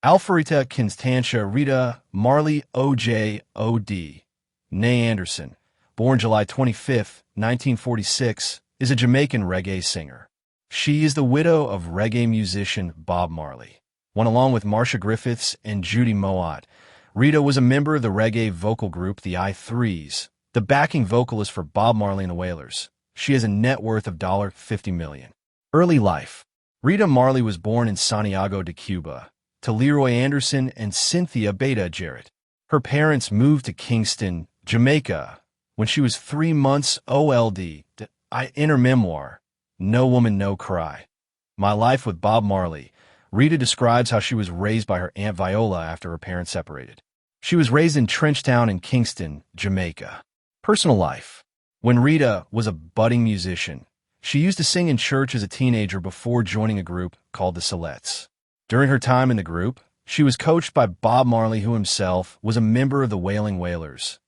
Alfarita Constantia Rita Marley OJ OD, née Anderson, born July 25, 1946, is a Jamaican reggae singer. She is the widow of reggae musician Bob Marley. When along with Marcia Griffiths and Judy Mowatt, Rita was a member of the reggae vocal group the I-Threes, the backing vocalist for Bob Marley and the Wailers. She has a net worth of $50 million. Early life. Rita Marley was born in Santiago de Cuba to Leroy Anderson and Cynthia Beta Jarrett. Her parents moved to Kingston, Jamaica, when she was 3 months old. In her memoir, No Woman, No Cry, My Life with Bob Marley, Rita describes how she was raised by her Aunt Viola after her parents separated. She was raised in Trenchtown in Kingston, Jamaica. Personal life. When Rita was a budding musician, she used to sing in church as a teenager before joining a group called the Celets. During her time in the group, she was coached by Bob Marley, who himself was a member of the wailing Wailers,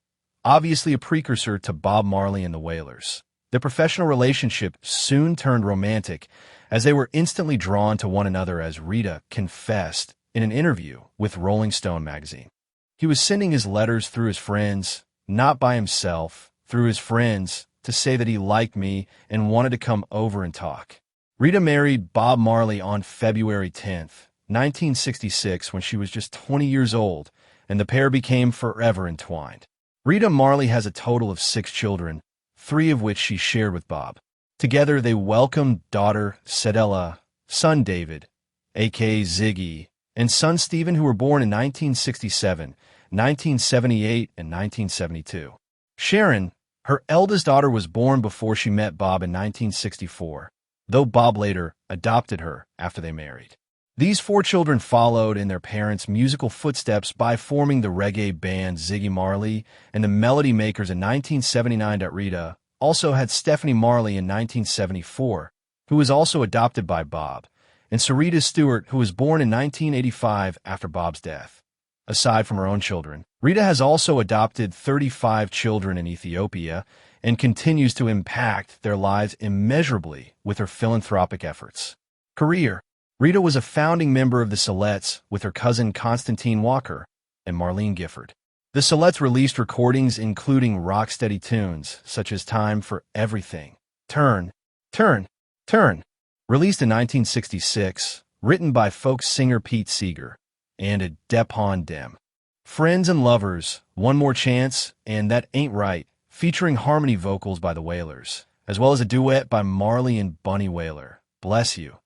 obviously a precursor to Bob Marley and the Wailers. Their professional relationship soon turned romantic as they were instantly drawn to one another, as Rita confessed in an interview with Rolling Stone magazine. He was sending his letters through his friends, not by himself, through his friends, to say that he liked me and wanted to come over and talk. Rita married Bob Marley on February 10th, 1966, when she was just 20 years old, and the pair became forever entwined. Rita Marley has a total of 6 children, 3 of which she shared with Bob. Together, they welcomed daughter Cedella, son David, a.k.a. Ziggy, and son Stephen, who were born in 1967, 1978, and 1972. Sharon, her eldest daughter, was born before she met Bob in 1964, though Bob later adopted her after they married. These 4 children followed in their parents' musical footsteps by forming the reggae band Ziggy Marley and the Melody Makers in 1979. Rita also had Stephanie Marley in 1974, who was also adopted by Bob, and Sarita Stewart, who was born in 1985 after Bob's death. Aside from her own children, Rita has also adopted 35 children in Ethiopia and continues to impact their lives immeasurably with her philanthropic efforts. Career. Rita was a founding member of the Celets with her cousin Constantine Walker and Marlene Gifford. The Celets released recordings including rock-steady tunes such as Time for Everything, Turn, Turn, Turn, released in 1966, written by folk singer Pete Seeger, and a Depon Dem. Friends and Lovers, One More Chance, and That Ain't Right, featuring harmony vocals by the Wailers, as well as a duet by Marley and Bunny Wailer, Bless You,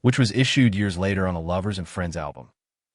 which was issued years later on the Lovers and Friends album.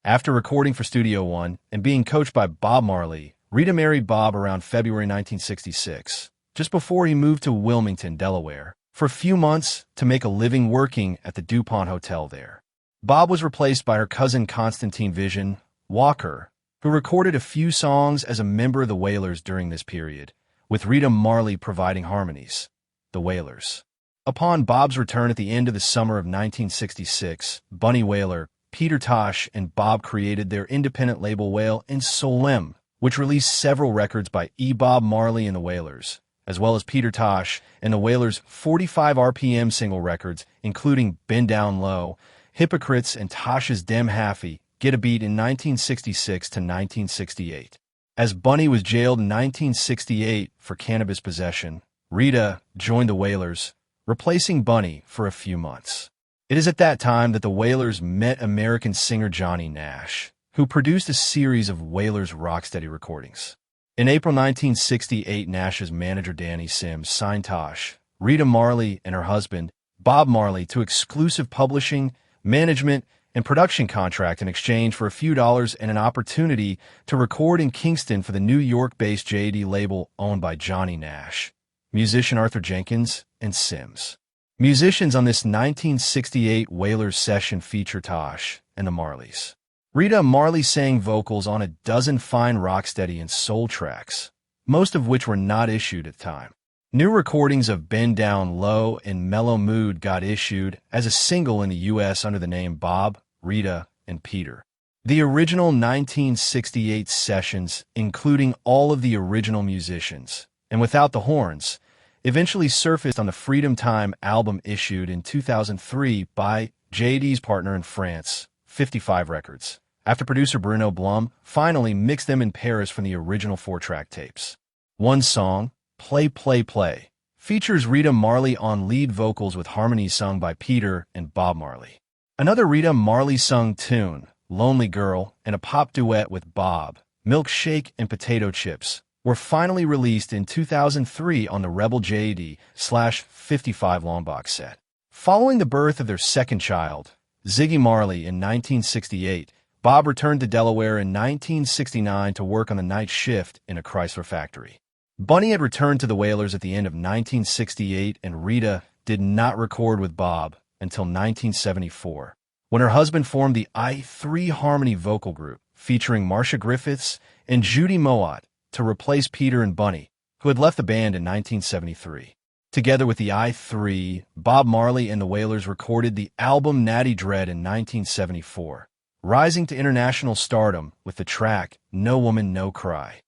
After recording for Studio One and being coached by Bob Marley, Rita married Bob around February 1966, just before he moved to Wilmington, Delaware, for a few months to make a living working at the DuPont Hotel there. Bob was replaced by her cousin Constantine Vision Walker, who recorded a few songs as a member of the Wailers during this period, with Rita Marley providing harmonies. The Wailers. Upon Bob's return at the end of the summer of 1966, Bunny Wailer, Peter Tosh, and Bob created their independent label Wail and Solem, which released several records by Bob Marley and the Wailers, as well as Peter Tosh and the Wailers' 45 RPM single records, including Bend Down Low, Hypocrites, and Tosh's Dem Haffy, Get a Beat in 1966 to 1968. As Bunny was jailed in 1968 for cannabis possession, Rita joined the Wailers, replacing Bunny for a few months. It is at that time that the Wailers met American singer Johnny Nash, who produced a series of Wailers rocksteady recordings. In April 1968, Nash's manager Danny Sims signed Tosh, Rita Marley, and her husband, Bob Marley, to exclusive publishing, management, and production contract in exchange for a few dollars and an opportunity to record in Kingston for the New York-based JD label owned by Johnny Nash, musician Arthur Jenkins, and Sims. Musicians on this 1968 Wailers session feature Tosh and the Marleys. Rita Marley sang vocals on a dozen fine rocksteady and soul tracks, most of which were not issued at the time. New recordings of Bend Down Low and Mellow Mood got issued as a single in the U.S. under the name Bob, Rita, and Peter. The original 1968 sessions, including all of the original musicians, and without the horns, eventually surfaced on the Freedom Time album issued in 2003 by JD's partner in France, 55 Records. after producer Bruno Blum finally mixed them in Paris from the original 4-track tapes. One song, Play Play Play, features Rita Marley on lead vocals with harmonies sung by Peter and Bob Marley. Another Rita Marley sung tune, Lonely Girl, and a pop duet with Bob, Milkshake and Potato Chips, were finally released in 2003 on the Rebel JD/55 long box set. Following the birth of their second child, Ziggy Marley, in 1968, Bob returned to Delaware in 1969 to work on the night shift in a Chrysler factory. Bunny had returned to the Wailers at the end of 1968, and Rita did not record with Bob until 1974, when her husband formed the I3 Harmony vocal group, featuring Marcia Griffiths and Judy Mowatt, to replace Peter and Bunny, who had left the band in 1973. Together with the I3, Bob Marley and the Wailers recorded the album Natty Dread in 1974, rising to international stardom with the track No Woman, No Cry.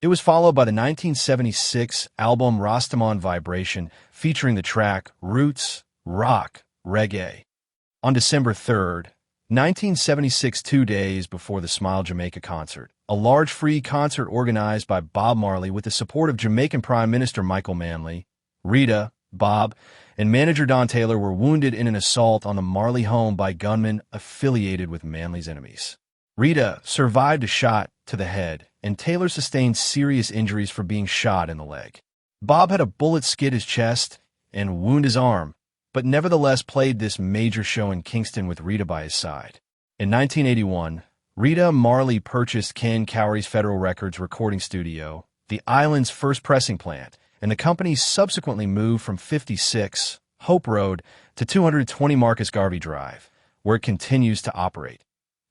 It was followed by the 1976 album Rastaman Vibration, featuring the track Roots, Rock, Reggae. On December 3rd, 1976, 2 days before the Smile Jamaica concert, a large free concert organized by Bob Marley with the support of Jamaican Prime Minister Michael Manley, Rita, Bob, and manager Don Taylor were wounded in an assault on the Marley home by gunmen affiliated with Manley's enemies. Rita survived a shot to the head, and Taylor sustained serious injuries for being shot in the leg. Bob had a bullet skid his chest and wound his arm, but nevertheless played this major show in Kingston with Rita by his side. In 1981, Rita Marley purchased Ken Cowrey's Federal Records recording studio, the island's first pressing plant, and the company subsequently moved from 56 Hope Road to 220 Marcus Garvey Drive, where it continues to operate.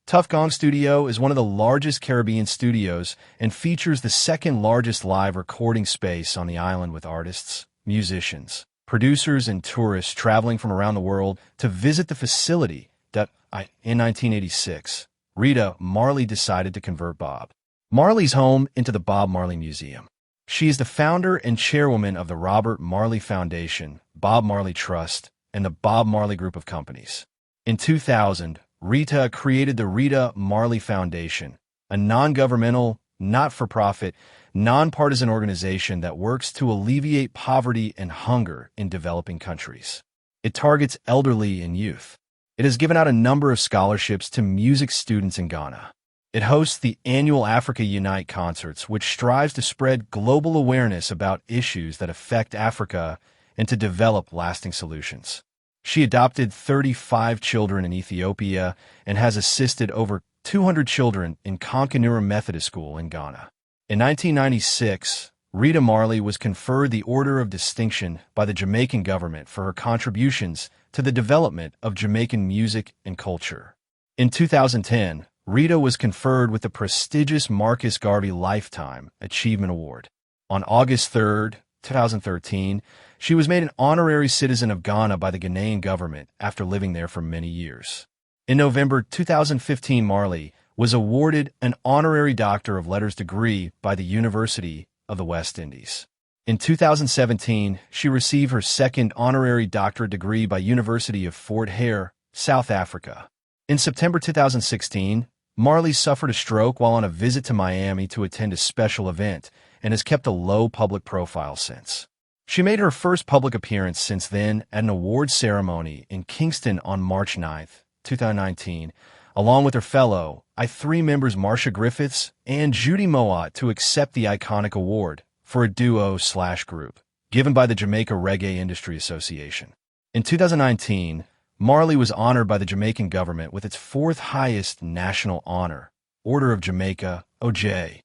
Tuff Gong Studio is one of the largest Caribbean studios and features the second largest live recording space on the island, with artists, musicians, producers, and tourists traveling from around the world to visit the facility. In 1986, Rita Marley decided to convert Bob Marley's home into the Bob Marley Museum. She is the founder and chairwoman of the Robert Marley Foundation, Bob Marley Trust, and the Bob Marley Group of Companies. In 2000, Rita created the Rita Marley Foundation, a non-governmental, not-for-profit, nonpartisan organization that works to alleviate poverty and hunger in developing countries. It targets elderly and youth. It has given out a number of scholarships to music students in Ghana. It hosts the annual Africa Unite concerts, which strives to spread global awareness about issues that affect Africa and to develop lasting solutions. She adopted 35 children in Ethiopia and has assisted over 200 children in Conkanura Methodist School in Ghana. In 1996, Rita Marley was conferred the Order of Distinction by the Jamaican government for her contributions to the development of Jamaican music and culture. In 2010, Rita was conferred with the prestigious Marcus Garvey Lifetime Achievement Award. On August 3, 2013, she was made an honorary citizen of Ghana by the Ghanaian government after living there for many years. In November 2015, Marley was awarded an honorary Doctor of Letters degree by the University of the West Indies. In 2017, she received her second honorary doctorate degree by University of Fort Hare, South Africa. In September 2016, Marley suffered a stroke while on a visit to Miami to attend a special event and has kept a low public profile since. She made her first public appearance since then at an awards ceremony in Kingston on March 9, 2019, along with her fellow I3 members Marcia Griffiths and Judy Mowatt to accept the iconic award for a duo/group given by the Jamaica Reggae Industry Association. In 2019, Marley was honored by the Jamaican government with its fourth highest national honor, Order of Jamaica OJ.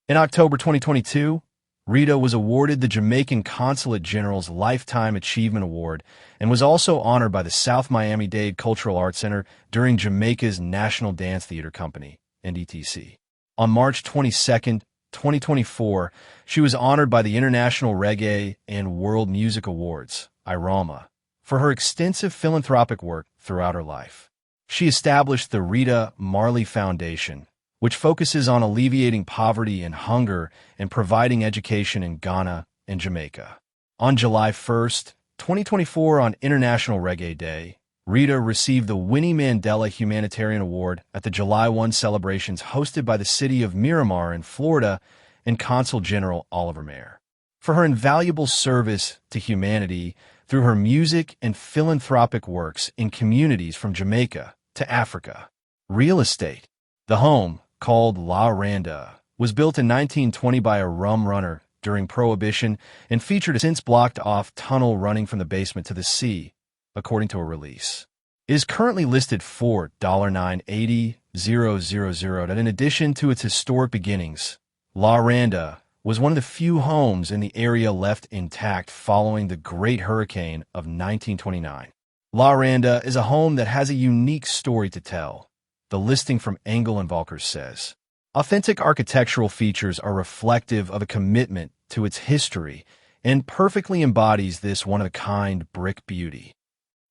In October 2022, Rita was awarded the Jamaican Consulate General's Lifetime Achievement Award and was also honored by the South Miami-Dade Cultural Arts Center during Jamaica's National Dance Theater Company, NDTC. On March 22, 2024, she was honored by the International Reggae and World Music Awards, IROMA, for her extensive philanthropic work throughout her life. She established the Rita Marley Foundation, which focuses on alleviating poverty and hunger and providing education in Ghana and Jamaica. On July 1, 2024, on International Reggae Day, Rita received the Winnie Mandela Humanitarian Award at the July 1 celebrations hosted by the city of Miramar in Florida and Consul General Oliver Mayer for her invaluable service to humanity through her music and philanthropic works in communities from Jamaica to Africa. Real estate. The home, called La Randa, was built in 1920 by a rum runner during Prohibition and featured a since blocked-off tunnel running from the basement to the sea, according to a release. It is currently listed for $980,000 that in addition to its historic beginnings, La Randa was one of the few homes in the area left intact following the Great Hurricane of 1929. La Randa is a home that has a unique story to tell. The listing from Engel and Volkers says, authentic architectural features are reflective of a commitment to its history and perfectly embodies this one-of-a-kind brick beauty.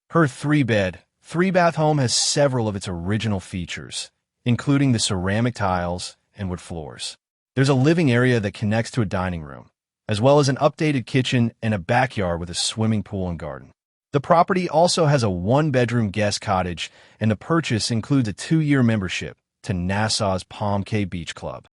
Her three-bed, three-bath home has several of its original features, including the ceramic tiles and wood floors. There's a living area that connects to a dining room, as well as an updated kitchen and a backyard with a swimming pool and garden. The property also has a one-bedroom guest cottage, and the purchase includes a 2-year membership to Nassau's Palm Cay Beach Club.